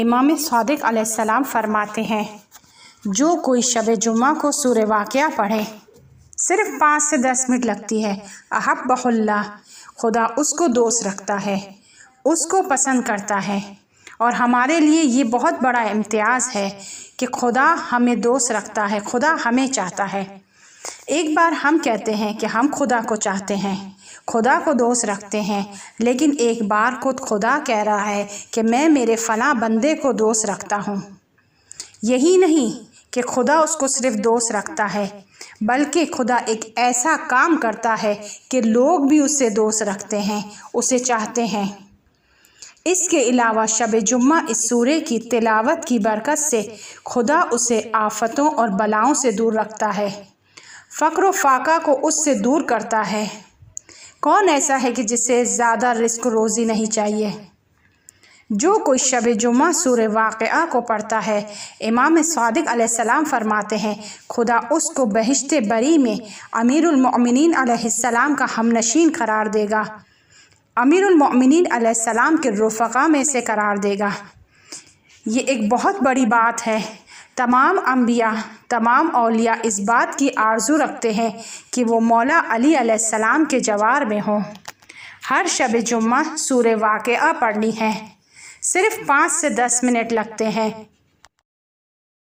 امام صادق علیہ السلام فرماتے ہیں جو کوئی شب جمعہ کو سورہ واقعہ پڑھے صرف 5 سے 10 منٹ لگتی ہے، احبہ اللہ، خدا اس کو دوست رکھتا ہے، اس کو پسند کرتا ہے۔ اور ہمارے لیے یہ بہت بڑا امتیاز ہے کہ خدا ہمیں دوست رکھتا ہے، خدا ہمیں چاہتا ہے۔ ایک بار ہم کہتے ہیں کہ ہم خدا کو چاہتے ہیں، خدا کو دوست رکھتے ہیں، لیکن ایک بار خود خدا کہہ رہا ہے کہ میں میرے فلاں بندے کو دوست رکھتا ہوں۔ یہی نہیں کہ خدا اس کو صرف دوست رکھتا ہے، بلکہ خدا ایک ایسا کام کرتا ہے کہ لوگ بھی اسے دوست رکھتے ہیں، اسے چاہتے ہیں۔ اس کے علاوہ شب جمعہ اس سورے کی تلاوت کی برکت سے خدا اسے آفتوں اور بلاؤں سے دور رکھتا ہے، فقر و فاقہ کو اس سے دور کرتا ہے۔ کون ایسا ہے کہ جسے زیادہ رزق و روزی نہیں چاہیے؟ جو کوئی شب جمعہ سورہ واقعہ کو پڑھتا ہے، امام صادق علیہ السلام فرماتے ہیں خدا اس کو بہشت بری میں امیر المؤمنین علیہ السلام کا ہم نشین قرار دے گا، امیر المؤمنین علیہ السلام کے رفقا میں سے قرار دے گا۔ یہ ایک بہت بڑی بات ہے۔ تمام انبیاء، تمام اولیاء اس بات کی آرزو رکھتے ہیں کہ وہ مولا علی علیہ السلام کے جوار میں ہوں۔ ہر شب جمعہ سورہ واقعہ پڑھنی ہے، صرف 5 سے 10 منٹ لگتے ہیں۔